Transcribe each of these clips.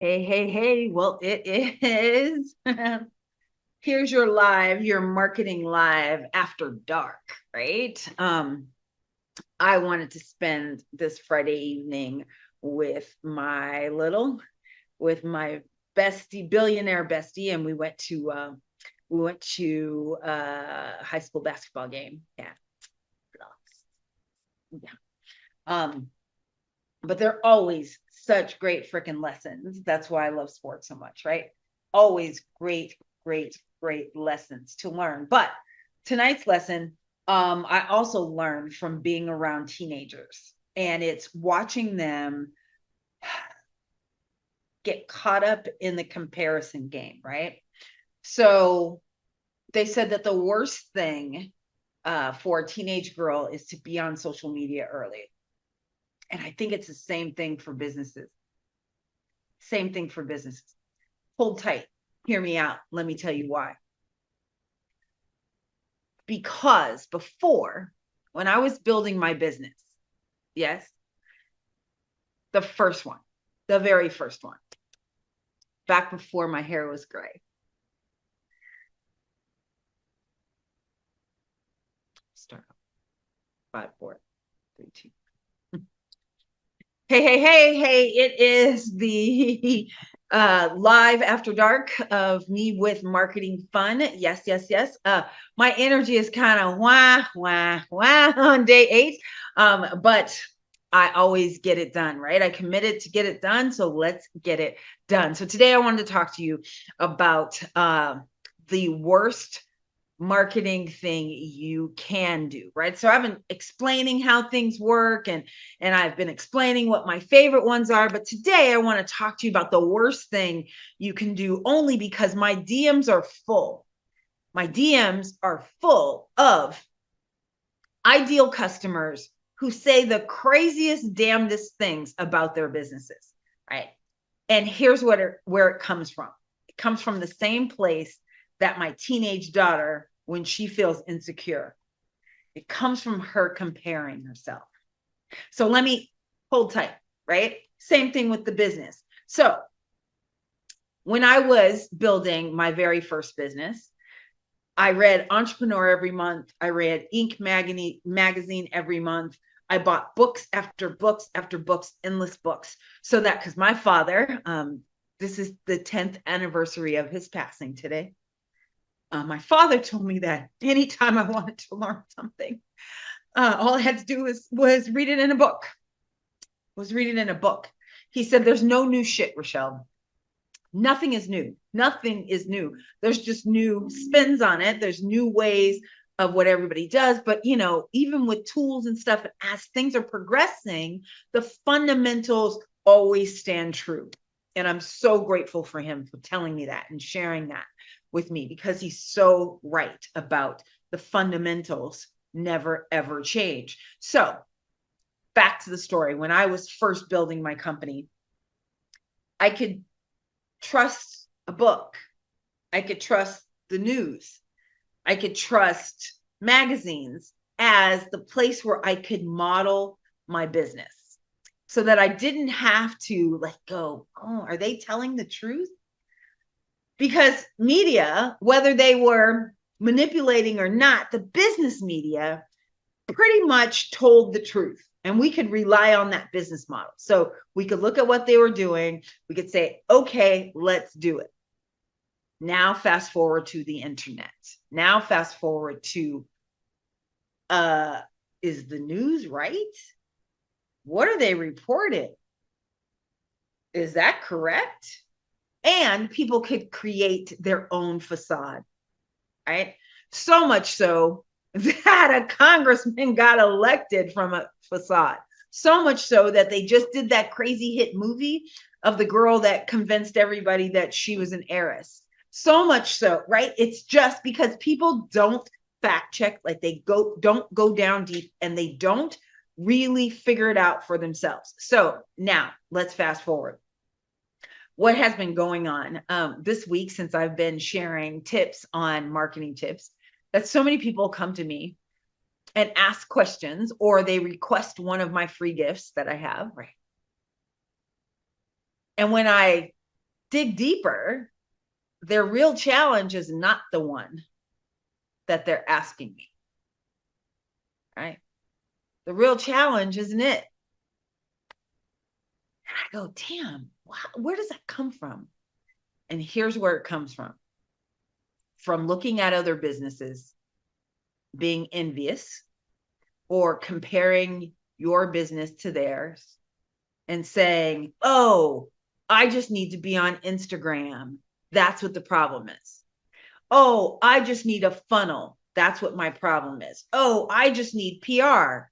Hey, hey, hey. Well, it is. Here's your marketing live after dark, right? I wanted to spend this Friday evening with my bestie, billionaire bestie, and we went to high school basketball game. Yeah. Yeah. Um, but they're always such great freaking lessons. That's why I love sports so much, right? Always great, great, great lessons to learn. But tonight's lesson, I also learned from being around teenagers, and it's watching them get caught up in the comparison game, right? So they said that the worst thing for a teenage girl is to be on social media early. And I think it's the same thing for businesses. Same thing for businesses. Hold tight. Hear me out. Let me tell you why. Because before, when I was building my business, yes, the first one, the very first one, back before my hair was gray. Start 5, 4, 3, 2. Hey, hey, hey, hey, it is the live after dark of me with marketing fun. Yes, yes, yes. My energy is kind of wah, wah, wah on day 8. But I always get it done, right? I committed to get it done. So let's get it done. So today I wanted to talk to you about the worst marketing thing you can do, right? So I've been explaining how things work, and I've been explaining what my favorite ones are, but today I want to talk to you about the worst thing you can do, only because my DMs are full. My DMs are full of ideal customers who say the craziest damnedest things about their businesses, right? And here's where it comes from. It comes from the same place that my teenage daughter, when she feels insecure, it comes from her comparing herself. So let me hold tight, right? Same thing with the business. So when I was building my very first business, I read Entrepreneur every month. I read Inc. magazine every month. I bought books after books after books, endless books. So that because my father, this is the 10th anniversary of his passing today. My father told me that anytime I wanted to learn something, all I had to do was read it in a book. Was read it in a book. He said, "There's no new shit, Rochelle. Nothing is new. Nothing is new. There's just new spins on it. There's new ways of what everybody does. But, even with tools and stuff, as things are progressing, the fundamentals always stand true." And I'm so grateful for him for telling me that and sharing that with me, because he's so right about the fundamentals never, ever change. So back to the story. When I was first building my company, I could trust a book. I could trust the news. I could trust magazines as the place where I could model my business, so that I didn't have to go, oh, are they telling the truth? Because media, whether they were manipulating or not, the business media pretty much told the truth. And we could rely on that business model. So we could look at what they were doing. We could say, okay, let's do it. Now, fast forward to the internet. Now, fast forward to, is the news right? What are they reporting? Is that correct? And people could create their own facade, right? So much so that a congressman got elected from a facade. So much so that they just did that crazy hit movie of the girl that convinced everybody that she was an heiress. So much so, right? It's just because people don't fact check, don't go down deep, and they don't really figure it out for themselves. So now let's fast forward. What has been going on this week, since I've been sharing tips on marketing tips, that so many people come to me and ask questions, or they request one of my free gifts that I have, right? And when I dig deeper, their real challenge is not the one that they're asking me, right? The real challenge isn't it. And I go, damn, where does that come from? And here's where it comes from looking at other businesses, being envious, or comparing your business to theirs and saying, oh, I just need to be on Instagram. That's what the problem is. Oh, I just need a funnel. That's what my problem is. Oh, I just need PR.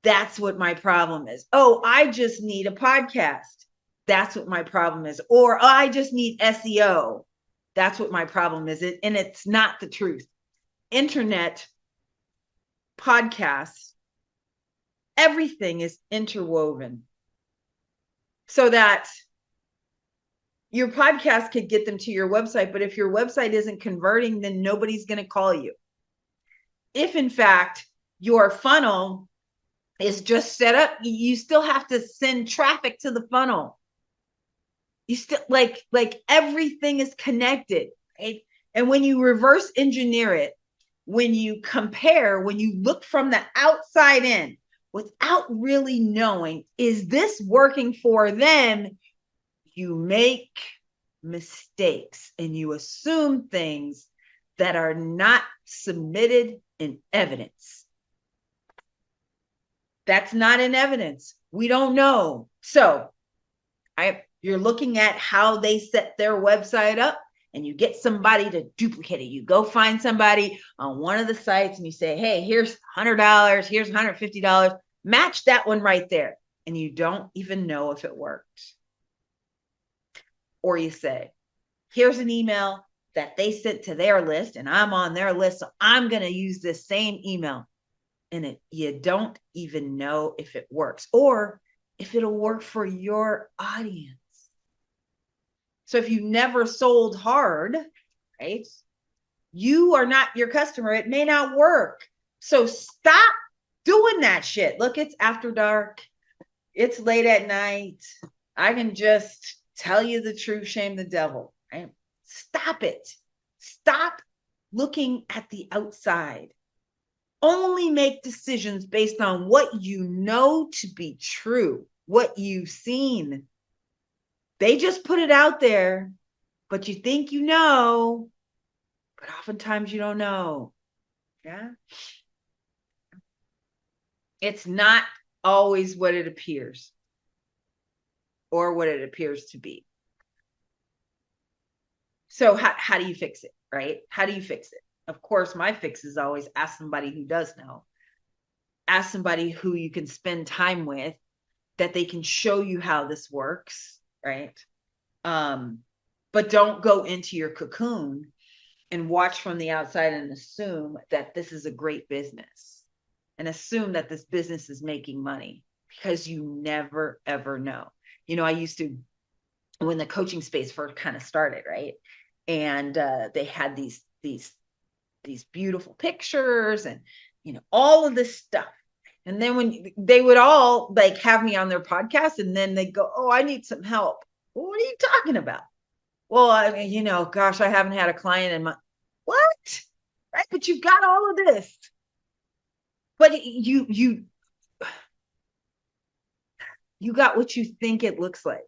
That's what my problem is. Oh, I just need a podcast. That's what my problem is. Or oh, I just need SEO. That's what my problem is. And it's not the truth. Internet, podcasts, everything is interwoven so that your podcast could get them to your website. But if your website isn't converting, then nobody's going to call you. If in fact your funnel is just set up, you still have to send traffic to the funnel. You still like everything is connected, right? And when you reverse engineer it, when you compare, when you look from the outside in without really knowing, is this working for them? You make mistakes and you assume things that are not submitted in evidence. That's not in evidence. We don't know. So you're looking at how they set their website up and you get somebody to duplicate it. You go find somebody on one of the sites and you say, hey, here's $100, here's $150, match that one right there. And you don't even know if it worked. Or you say, here's an email that they sent to their list and I'm on their list, so I'm going to use this same email. And you don't even know if it works or if it'll work for your audience. So if you never sold hard, right, you are not your customer. It may not work. So stop doing that shit. Look, it's after dark. It's late at night. I can just tell you the truth, shame the devil, right? Stop it. Stop looking at the outside. Only make decisions based on what you know to be true, what you've seen. They just put it out there, but you think you know, but oftentimes you don't know. Yeah. It's not always what it appears or what it appears to be. So how do you fix it, right? How do you fix it? Of course, my fix is always ask somebody who does know. Ask somebody who you can spend time with, that they can show you how this works, right? But don't go into your cocoon and watch from the outside and assume that this is a great business and assume that this business is making money, because you never, ever know. You know, I used to, when the coaching space first kind of started, right? And they had these beautiful pictures and, you know, all of this stuff. And then when they would all like have me on their podcast and then they go, oh, I need some help. Well, what are you talking about? Well, I mean, you know, gosh, I haven't had a client in my, what? Right. But you've got all of this, but you got what you think it looks like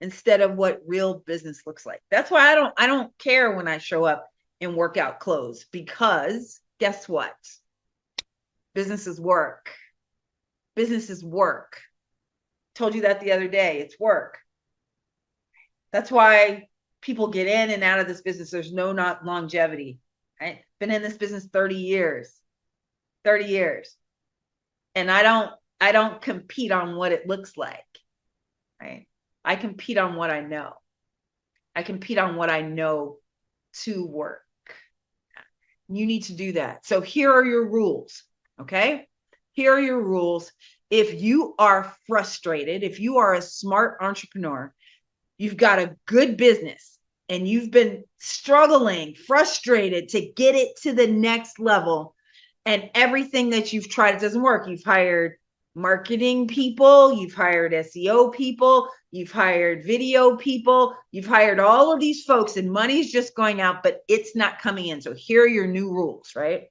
instead of what real business looks like. That's why I don't care when I show up in workout clothes, because guess what? Businesses work. Businesses work. Told you that the other day. It's work. That's why people get in and out of this business. There's no not longevity. Right? Been in this business 30 years. 30 years. And I don't compete on what it looks like. Right? I compete on what I know. I compete on what I know to work. You need to do that. So here are your rules. Okay? Here are your rules. If you are frustrated, if you are a smart entrepreneur, you've got a good business and you've been struggling, frustrated to get it to the next level, and everything that you've tried, it doesn't work. You've hired marketing people, you've hired SEO people, you've hired video people, you've hired all of these folks, and money's just going out, but it's not coming in. So here are your new rules, right?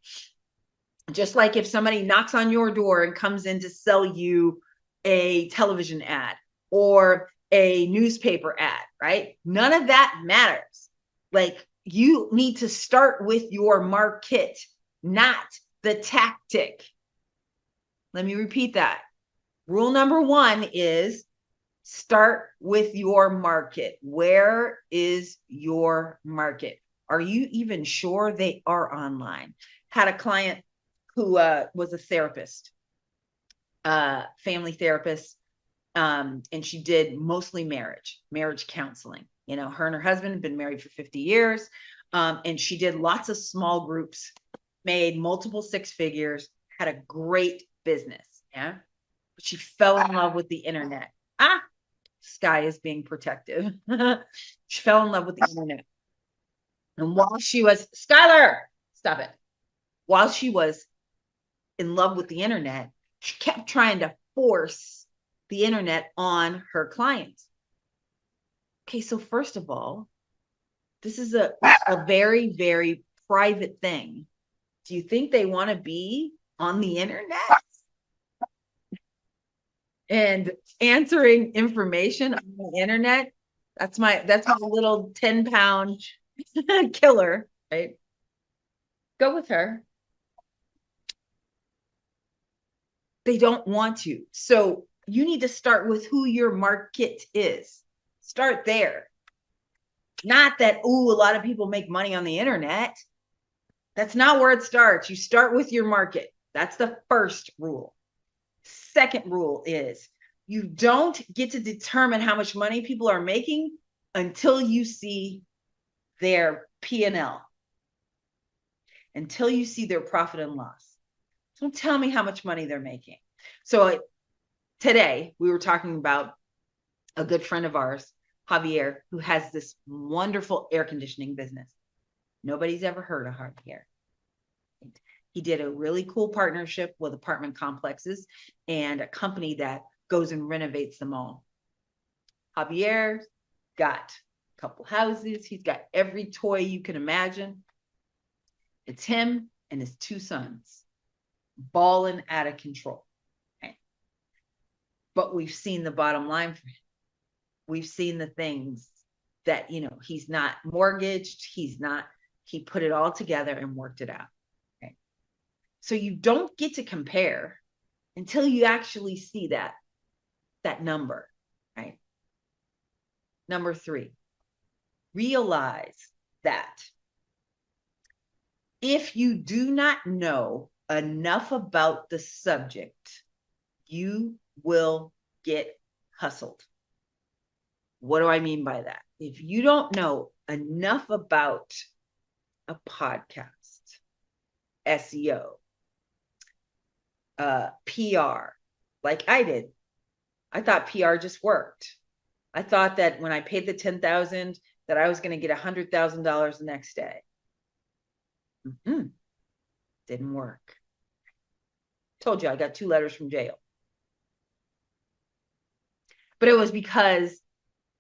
Just like if somebody knocks on your door and comes in to sell you a television ad or a newspaper ad, right? None of that matters. Like, you need to start with your market, not the tactic. Let me repeat that. Rule number one is start with your market. Where is your market? Are you even sure they are online? Had a client who was a therapist, family therapist, and she did mostly marriage counseling. You know, her and her husband had been married for 50 years, and she did lots of small groups, made multiple six figures, had a great business. Yeah, but she fell in love with the internet. Sky is being protective. She fell in love with the internet, and while she was Skylar, stop it. While she was in love with the internet, she kept trying to force the internet on her clients. Okay, so first of all, this is a very, very private thing. Do you think they want to be on the internet and answering information on the internet? That's my little 10-pound killer, right? Go with her. They don't want to. So you need to start with who your market is. Start there. Not that, ooh, a lot of people make money on the internet. That's not where it starts. You start with your market. That's the first rule. Second rule is you don't get to determine how much money people are making until you see their P&L, until you see their profit and loss. Don't tell me how much money they're making. So today we were talking about a good friend of ours, Javier, who has this wonderful air conditioning business. Nobody's ever heard of Javier. He did a really cool partnership with apartment complexes and a company that goes and renovates them all. Javier's got a couple houses. He's got every toy you can imagine. It's him and his two sons, balling out of control. Okay. But we've seen the bottom line for him. We've seen the things that, you know, he's not mortgaged. He put it all together and worked it out. Okay. So you don't get to compare until you actually see that number, right? Number 3, realize that if you do not know enough about the subject, you will get hustled. What do I mean by that? If you don't know enough about a podcast, SEO, PR, like I did, I thought PR just worked. I thought that when I paid the $10,000 that I was going to get $100,000 the next day. Didn't work. Told you I got 2 letters from jail. But it was because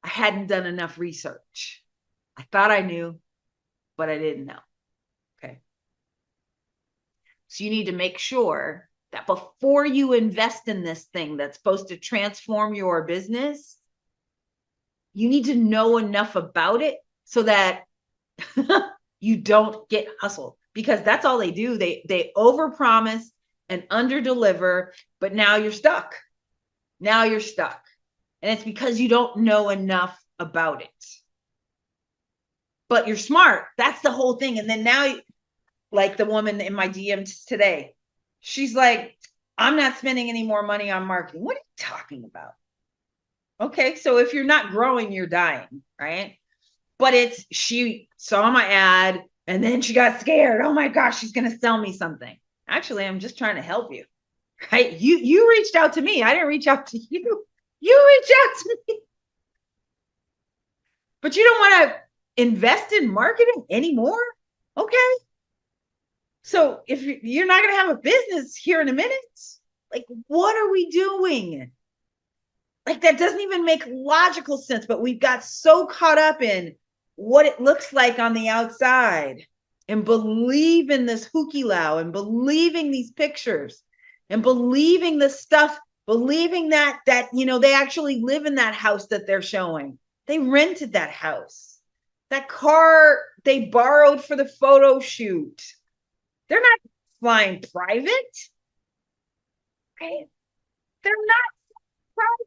I hadn't done enough research. I thought I knew, but I didn't know. Okay. So you need to make sure that before you invest in this thing that's supposed to transform your business, you need to know enough about it so that you don't get hustled, because that's all they do. They overpromise and underdeliver, but now you're stuck. Now you're stuck. And it's because you don't know enough about it. But you're smart. That's the whole thing. And then now, like the woman in my DMs today, she's like, I'm not spending any more money on marketing. What are you talking about? Okay, so if you're not growing, you're dying, right? But she saw my ad and then she got scared. Oh my gosh, she's going to sell me something. Actually, I'm just trying to help you, right? You reached out to me. I didn't reach out to you. You reached out to me. But you don't want to invest in marketing anymore? Okay. So if you're not going to have a business here in a minute, like, what are we doing? Like that doesn't even make logical sense, but we've got so caught up in what it looks like on the outside and believe in this hukilau and believing these pictures and believing the stuff, believing that they actually live in that house that they're showing. They rented that house. That car they borrowed for the photo shoot. They're not flying private. Right? They're not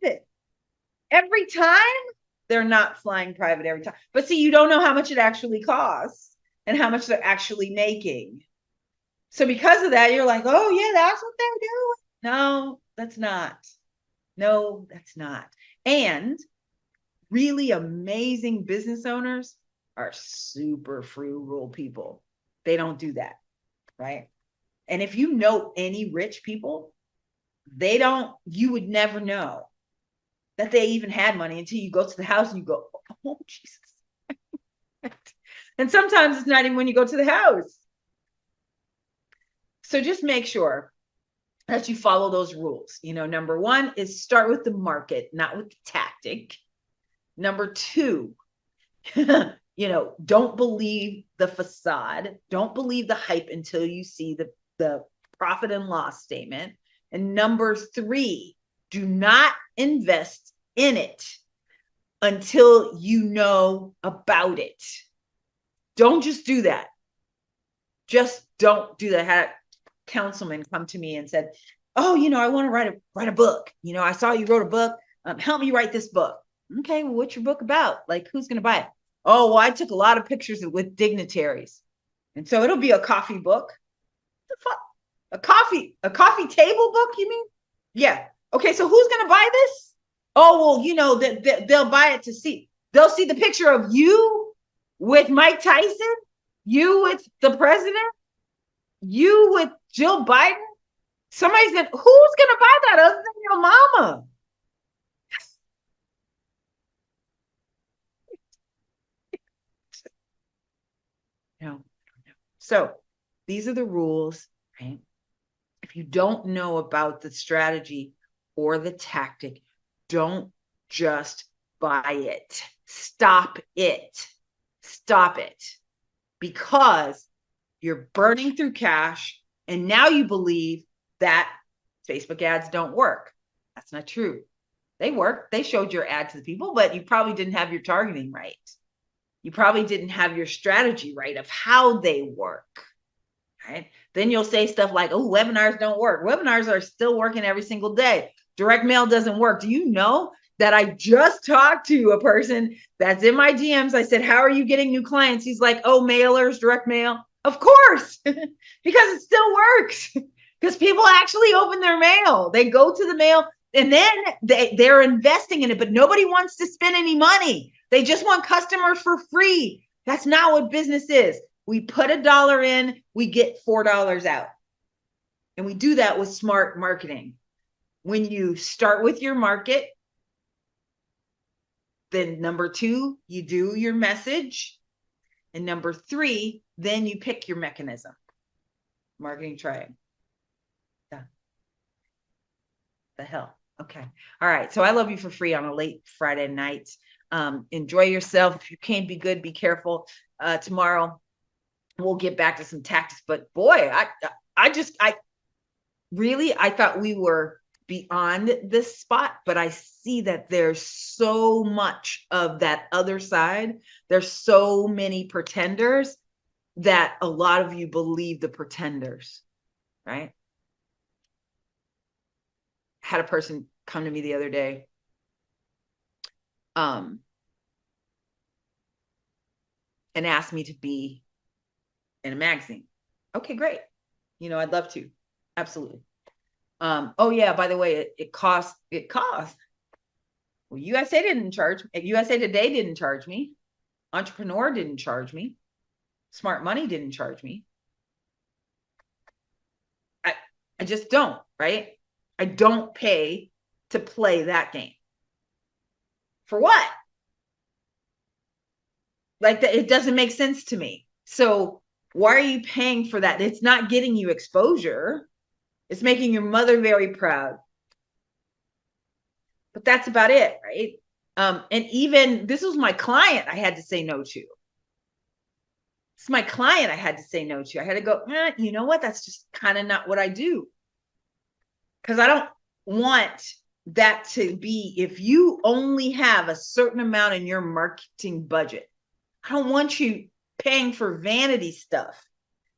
private. Every time, they're not flying private every time. But see, you don't know how much it actually costs and how much they're actually making. So because of that, you're like, oh yeah, that's what they're doing. No, that's not. No, that's not. And really amazing business owners are super frugal people. They don't do that, right? And if you know any rich people, you would never know that they even had money until you go to the house and you go, oh, Jesus. And sometimes it's not even when you go to the house. So just make sure that you follow those rules. Number one is start with the market, not with the tactic. Number two, don't believe the facade. Don't believe the hype until you see the profit and loss statement. And number three, do not invest in it until you know about it. Don't just do that. Just don't do that. I had a councilman come to me and said, oh, I want to write a book. I saw you wrote a book. Help me write this book. Okay, well, what's your book about? Like, who's going to buy it? Oh, well, I took a lot of pictures with dignitaries. And so it'll be a coffee book. A coffee table book, you mean? Yeah. Okay, so who's going to buy this? Oh, well, they'll buy it to see. They'll see the picture of you with Mike Tyson, you with the president, you with Jill Biden. Who's going to buy that other than your mama? No. So these are the rules, right? If you don't know about the strategy or the tactic, don't just buy it. Stop it. Stop it. Because you're burning through cash and now you believe that Facebook ads don't work. That's not true. They work. They showed your ad to the people, but you probably didn't have your targeting right. You probably didn't have your strategy right of how they work. Right? Then you'll say stuff like, oh, webinars don't work. Webinars are still working every single day. Direct mail doesn't work. Do you know that I just talked to a person that's in my DMs? I said, how are you getting new clients? He's like, oh, mailers, direct mail. Of course, because it still works. Because people actually open their mail. They go to the mail and then they're investing in it, but nobody wants to spend any money. They just want customers for free. That's not what business is. We put $1 in, we get $4 out. And we do that with smart marketing. When you start with your market, then number two, you do your message. And number three, then you pick your mechanism. Marketing triad. Yeah. The hell. Okay. All right. So I love you for free on a late Friday night. Enjoy yourself. If you can't be good, be careful. Tomorrow we'll get back to some tactics, but boy, I thought we were beyond this spot, but I see that there's so much of that other side. There's so many pretenders that a lot of you believe the pretenders, right? I had a person come to me the other day. And asked me to be in a magazine. Okay, great. I'd love to. Absolutely. Oh yeah, by the way, it costs. Well, USA didn't charge. USA Today didn't charge me. Entrepreneur didn't charge me. Smart Money didn't charge me. I just don't, right? I don't pay to play that game. For what? Like that, it doesn't make sense to me. So why are you paying for that? It's not getting you exposure. It's making your mother very proud. but that's about it, right? And even this was my client I had to say no to. It's my client I had to say no to. I had to go, you know what? That's just kind of not what I do. Because I don't want that to be, if you only have a certain amount in your marketing budget, I don't want you paying for vanity stuff.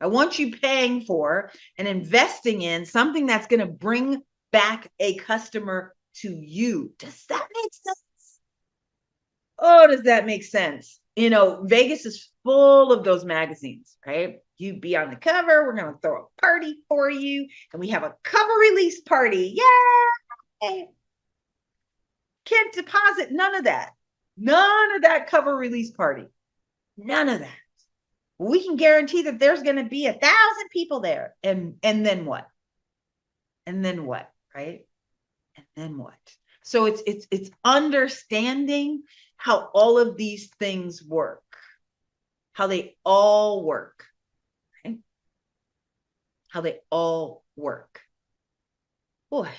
I want you paying for and investing in something that's going to bring back a customer to you. Does that make sense? Oh, does that make sense? You know, Vegas is full of those magazines, right? You be on the cover. We're going to throw a party for you, and we have a cover release party. Yay! Can't deposit none of that. None of that cover release party. None of that. We can guarantee that there's going to be 1,000 people there. And then what? And then what? Right? And then what? So it's understanding how all of these things work, how they all work, right? How they all work. Boy.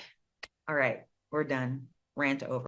All right, we're done. Rant over.